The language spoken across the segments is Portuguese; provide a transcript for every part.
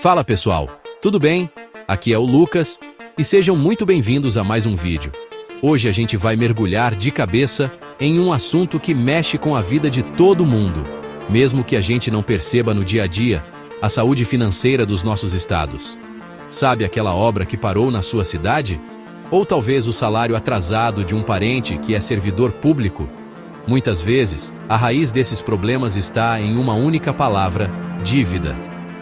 Fala pessoal, tudo bem? Aqui é o Lucas e sejam muito bem-vindos a mais um vídeo. Hoje a gente vai mergulhar de cabeça em um assunto que mexe com a vida de todo mundo, mesmo que a gente não perceba no dia a dia, a saúde financeira dos nossos estados. Sabe aquela obra que parou na sua cidade? Ou talvez o salário atrasado de um parente que é servidor público? Muitas vezes, a raiz desses problemas está em uma única palavra: dívida.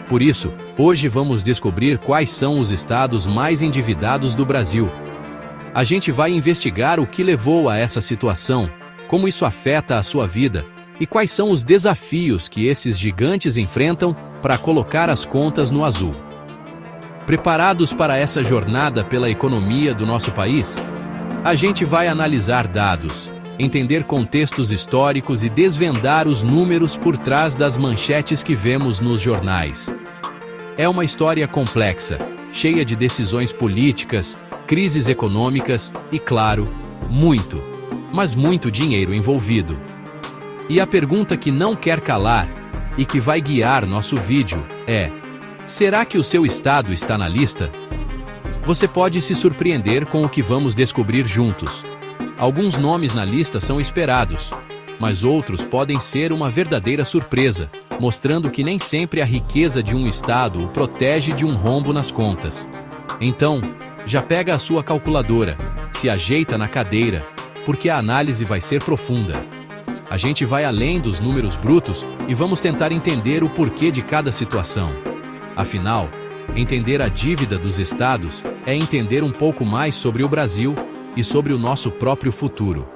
Por isso, hoje vamos descobrir quais são os estados mais endividados do Brasil. A gente vai investigar o que levou a essa situação, como isso afeta a sua vida e quais são os desafios que esses gigantes enfrentam para colocar as contas no azul. Preparados para essa jornada pela economia do nosso país? A gente vai analisar dados, entender contextos históricos e desvendar os números por trás das manchetes que vemos nos jornais. É uma história complexa, cheia de decisões políticas, crises econômicas e, claro, muito, mas muito dinheiro envolvido. E a pergunta que não quer calar e que vai guiar nosso vídeo é: será que o seu estado está na lista? Você pode se surpreender com o que vamos descobrir juntos. Alguns nomes na lista são esperados, mas outros podem ser uma verdadeira surpresa, mostrando que nem sempre a riqueza de um estado o protege de um rombo nas contas. Então, já pega a sua calculadora, se ajeita na cadeira, porque a análise vai ser profunda. A gente vai além dos números brutos e vamos tentar entender o porquê de cada situação. Afinal, entender a dívida dos estados é entender um pouco mais sobre o Brasil e sobre o nosso próprio futuro.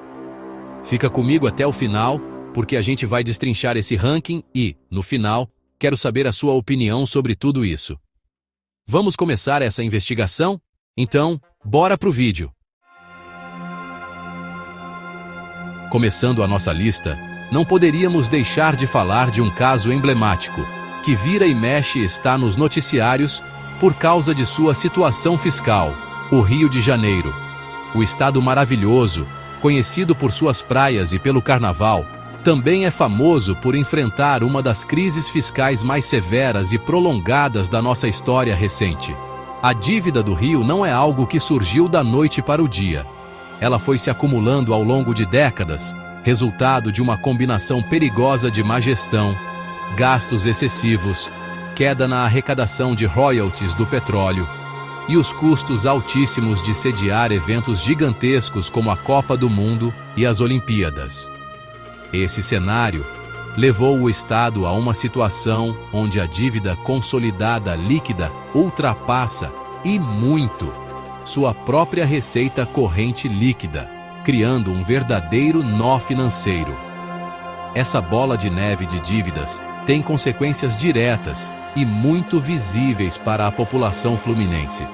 Fica comigo até o final, porque a gente vai destrinchar esse ranking e, no final, quero saber a sua opinião sobre tudo isso. Vamos começar essa investigação? Então, bora pro vídeo! Começando a nossa lista, não poderíamos deixar de falar de um caso emblemático, que vira e mexe e está nos noticiários por causa de sua situação fiscal: o Rio de Janeiro. O estado maravilhoso, conhecido por suas praias e pelo carnaval, também é famoso por enfrentar uma das crises fiscais mais severas e prolongadas da nossa história recente. A dívida do Rio não é algo que surgiu da noite para o dia. Ela foi se acumulando ao longo de décadas, resultado de uma combinação perigosa de má gestão, gastos excessivos, queda na arrecadação de royalties do petróleo e os custos altíssimos de sediar eventos gigantescos como a Copa do Mundo e as Olimpíadas. Esse cenário levou o Estado a uma situação onde a dívida consolidada líquida ultrapassa, e muito, sua própria receita corrente líquida, criando um verdadeiro nó financeiro. Essa bola de neve de dívidas tem consequências diretas e muito visíveis para a população fluminense.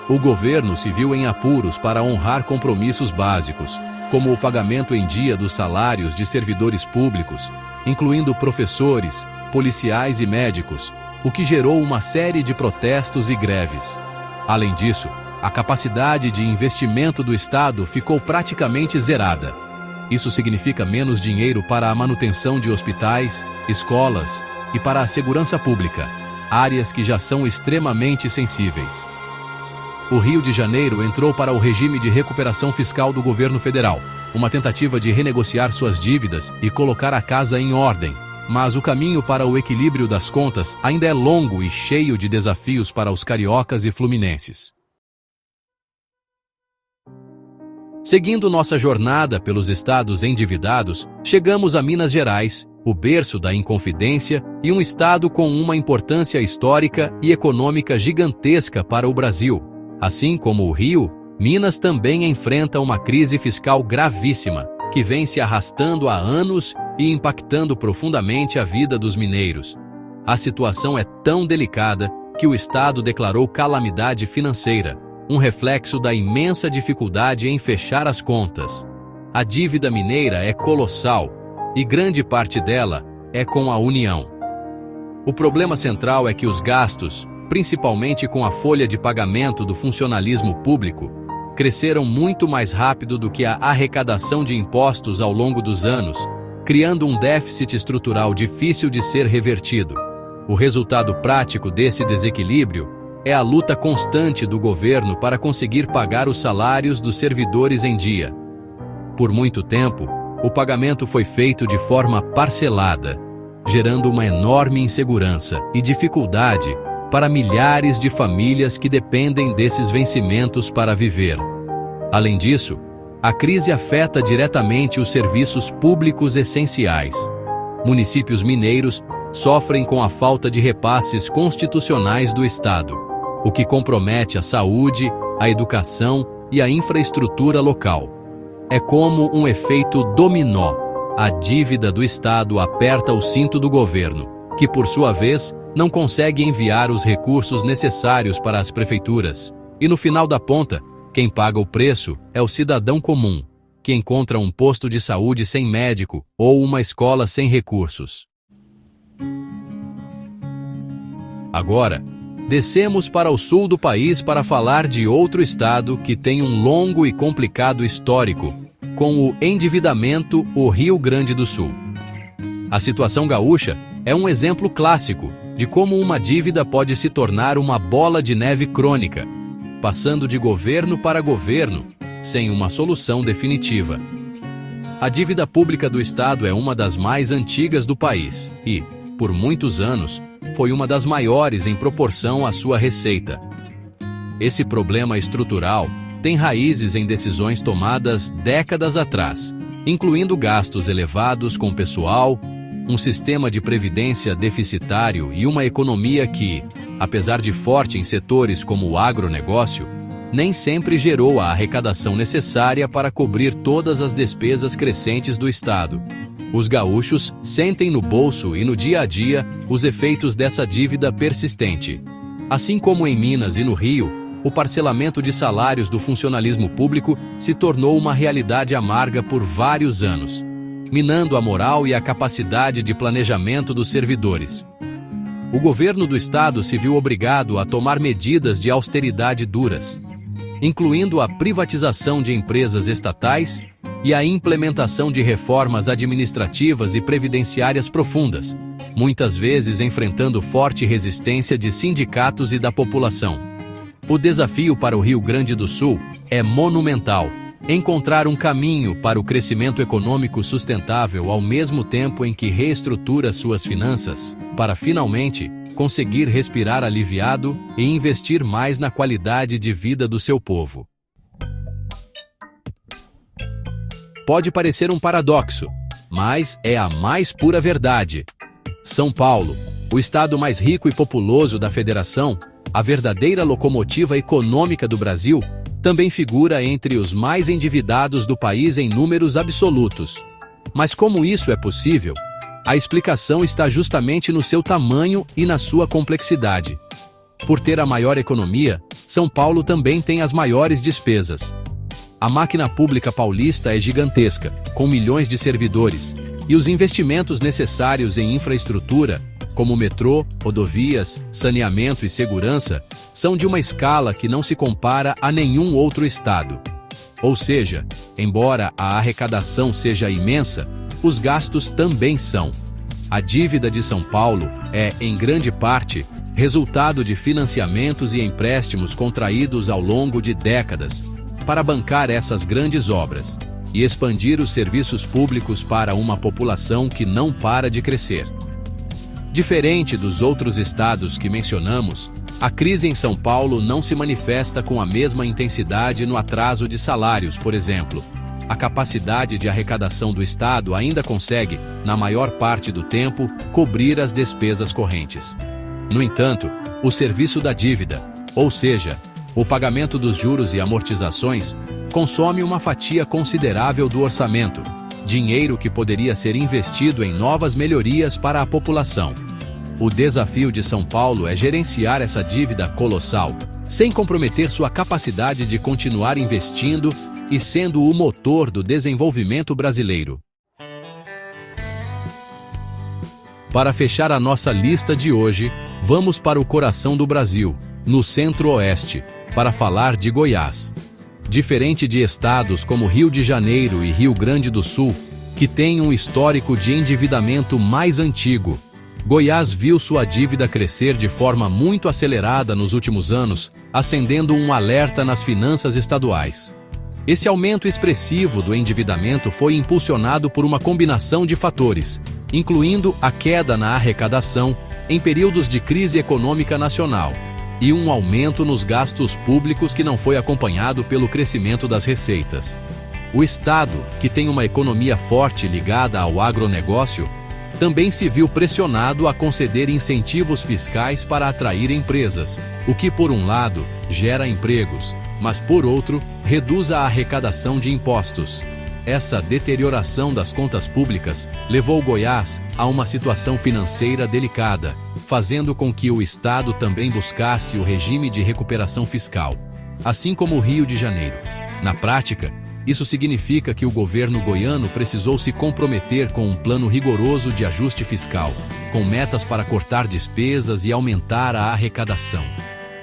O governo se viu em apuros para honrar compromissos básicos, como o pagamento em dia dos salários de servidores públicos, incluindo professores, policiais e médicos, o que gerou uma série de protestos e greves. Além disso, a capacidade de investimento do Estado ficou praticamente zerada. Isso significa menos dinheiro para a manutenção de hospitais, escolas e para a segurança pública, áreas que já são extremamente sensíveis. O Rio de Janeiro entrou para o regime de recuperação fiscal do governo federal, uma tentativa de renegociar suas dívidas e colocar a casa em ordem, mas o caminho para o equilíbrio das contas ainda é longo e cheio de desafios para os cariocas e fluminenses. Seguindo nossa jornada pelos estados endividados, chegamos a Minas Gerais, o berço da Inconfidência e um estado com uma importância histórica e econômica gigantesca para o Brasil. Assim como o Rio, Minas também enfrenta uma crise fiscal gravíssima, que vem se arrastando há anos e impactando profundamente a vida dos mineiros. A situação é tão delicada que o estado declarou calamidade financeira, um reflexo da imensa dificuldade em fechar as contas. A dívida mineira é colossal e grande parte dela é com a União. O problema central é que os gastos, principalmente com a folha de pagamento do funcionalismo público, cresceram muito mais rápido do que a arrecadação de impostos ao longo dos anos, criando um déficit estrutural difícil de ser revertido. O resultado prático desse desequilíbrio é a luta constante do governo para conseguir pagar os salários dos servidores em dia. Por muito tempo, o pagamento foi feito de forma parcelada, gerando uma enorme insegurança e dificuldade para milhares de famílias que dependem desses vencimentos para viver. Além disso, a crise afeta diretamente os serviços públicos essenciais. Municípios mineiros sofrem com a falta de repasses constitucionais do Estado, o que compromete a saúde, a educação e a infraestrutura local. É como um efeito dominó. A dívida do Estado aperta o cinto do governo, que, por sua vez, não consegue enviar os recursos necessários para as prefeituras. E no final da ponta, quem paga o preço é o cidadão comum, que encontra um posto de saúde sem médico ou uma escola sem recursos. Agora, descemos para o sul do país para falar de outro estado que tem um longo e complicado histórico, com o endividamento, o Rio Grande do Sul. A situação gaúcha é um exemplo clássico de como uma dívida pode se tornar uma bola de neve crônica, passando de governo para governo, sem uma solução definitiva. A dívida pública do Estado é uma das mais antigas do país e, por muitos anos, foi uma das maiores em proporção à sua receita. Esse problema estrutural tem raízes em decisões tomadas décadas atrás, incluindo gastos elevados com pessoal, um sistema de previdência deficitário e uma economia que, apesar de forte em setores como o agronegócio, nem sempre gerou a arrecadação necessária para cobrir todas as despesas crescentes do Estado. Os gaúchos sentem no bolso e no dia a dia os efeitos dessa dívida persistente. Assim como em Minas e no Rio, o parcelamento de salários do funcionalismo público se tornou uma realidade amarga por vários anos, minando a moral e a capacidade de planejamento dos servidores. O governo do Estado se viu obrigado a tomar medidas de austeridade duras, incluindo a privatização de empresas estatais e a implementação de reformas administrativas e previdenciárias profundas, muitas vezes enfrentando forte resistência de sindicatos e da população. O desafio para o Rio Grande do Sul é monumental: encontrar um caminho para o crescimento econômico sustentável ao mesmo tempo em que reestrutura suas finanças, para finalmente conseguir respirar aliviado e investir mais na qualidade de vida do seu povo. Pode parecer um paradoxo, mas é a mais pura verdade. São Paulo, o estado mais rico e populoso da federação, a verdadeira locomotiva econômica do Brasil, também figura entre os mais endividados do país em números absolutos. Mas como isso é possível? A explicação está justamente no seu tamanho e na sua complexidade. Por ter a maior economia, São Paulo também tem as maiores despesas. A máquina pública paulista é gigantesca, com milhões de servidores, e os investimentos necessários em infraestrutura, como metrô, rodovias, saneamento e segurança, são de uma escala que não se compara a nenhum outro estado. Ou seja, embora a arrecadação seja imensa, os gastos também são. A dívida de São Paulo é, em grande parte, resultado de financiamentos e empréstimos contraídos ao longo de décadas para bancar essas grandes obras e expandir os serviços públicos para uma população que não para de crescer. Diferente dos outros estados que mencionamos, a crise em São Paulo não se manifesta com a mesma intensidade no atraso de salários, por exemplo. A capacidade de arrecadação do Estado ainda consegue, na maior parte do tempo, cobrir as despesas correntes. No entanto, o serviço da dívida, ou seja, o pagamento dos juros e amortizações, consome uma fatia considerável do orçamento, dinheiro que poderia ser investido em novas melhorias para a população. O desafio de São Paulo é gerenciar essa dívida colossal, sem comprometer sua capacidade de continuar investindo e sendo o motor do desenvolvimento brasileiro. Para fechar a nossa lista de hoje, vamos para o coração do Brasil, no Centro-Oeste, para falar de Goiás. Diferente de estados como Rio de Janeiro e Rio Grande do Sul, que tem um histórico de endividamento mais antigo. Goiás viu sua dívida crescer de forma muito acelerada nos últimos anos, acendendo um alerta nas finanças estaduais. Esse aumento expressivo do endividamento foi impulsionado por uma combinação de fatores, incluindo a queda na arrecadação em períodos de crise econômica nacional e um aumento nos gastos públicos que não foi acompanhado pelo crescimento das receitas. O Estado, que tem uma economia forte ligada ao agronegócio, também se viu pressionado a conceder incentivos fiscais para atrair empresas, o que, por um lado, gera empregos, mas, por outro, reduz a arrecadação de impostos. Essa deterioração das contas públicas levou Goiás a uma situação financeira delicada, fazendo com que o Estado também buscasse o regime de recuperação fiscal, assim como o Rio de Janeiro. Na prática, isso significa que o governo goiano precisou se comprometer com um plano rigoroso de ajuste fiscal, com metas para cortar despesas e aumentar a arrecadação.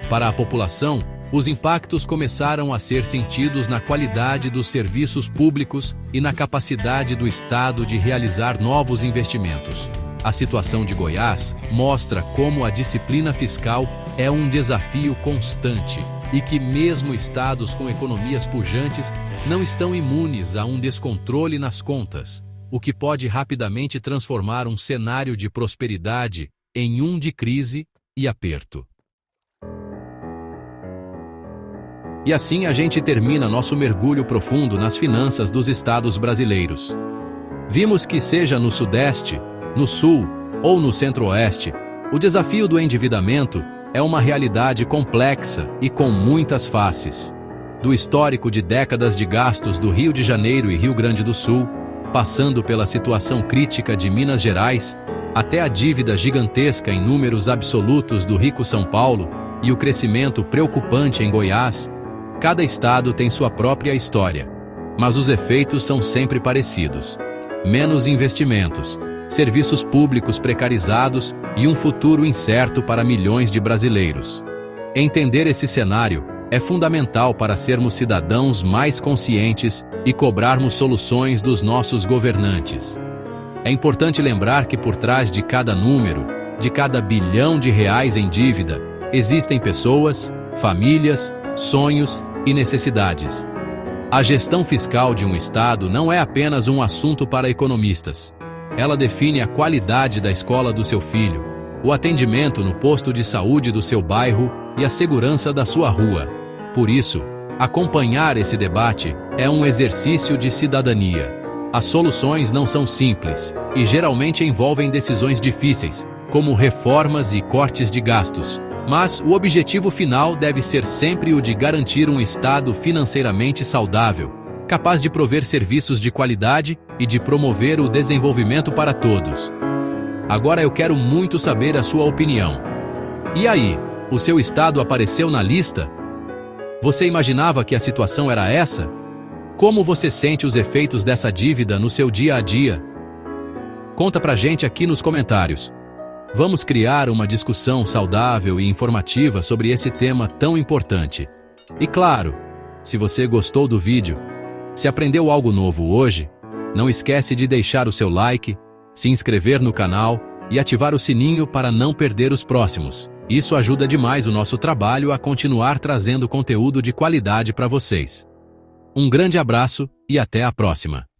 Para a população, os impactos começaram a ser sentidos na qualidade dos serviços públicos e na capacidade do Estado de realizar novos investimentos. A situação de Goiás mostra como a disciplina fiscal é um desafio constante e que mesmo estados com economias pujantes não estão imunes a um descontrole nas contas, o que pode rapidamente transformar um cenário de prosperidade em um de crise e aperto. E assim a gente termina nosso mergulho profundo nas finanças dos estados brasileiros. Vimos que, seja no Sudeste, no Sul ou no Centro-Oeste, o desafio do endividamento é uma realidade complexa e com muitas faces. Do histórico de décadas de gastos do Rio de Janeiro e Rio Grande do Sul, passando pela situação crítica de Minas Gerais, até a dívida gigantesca em números absolutos do rico São Paulo e o crescimento preocupante em Goiás, cada estado tem sua própria história, mas os efeitos são sempre parecidos. Menos investimentos, serviços públicos precarizados e um futuro incerto para milhões de brasileiros. Entender esse cenário é fundamental para sermos cidadãos mais conscientes e cobrarmos soluções dos nossos governantes. É importante lembrar que por trás de cada número, de cada bilhão de reais em dívida, existem pessoas, famílias, sonhos e necessidades. A gestão fiscal de um estado não é apenas um assunto para economistas. Ela define a qualidade da escola do seu filho, o atendimento no posto de saúde do seu bairro e a segurança da sua rua. Por isso, acompanhar esse debate é um exercício de cidadania. As soluções não são simples e geralmente envolvem decisões difíceis, como reformas e cortes de gastos. Mas o objetivo final deve ser sempre o de garantir um estado financeiramente saudável, capaz de prover serviços de qualidade e de promover o desenvolvimento para todos. Agora eu quero muito saber a sua opinião. E aí, o seu estado apareceu na lista? Você imaginava que a situação era essa? Como você sente os efeitos dessa dívida no seu dia a dia? Conta pra gente aqui nos comentários. Vamos criar uma discussão saudável e informativa sobre esse tema tão importante. E claro, se você gostou do vídeo, se aprendeu algo novo hoje, não esquece de deixar o seu like, se inscrever no canal e ativar o sininho para não perder os próximos. Isso ajuda demais o nosso trabalho a continuar trazendo conteúdo de qualidade para vocês. Um grande abraço e até a próxima!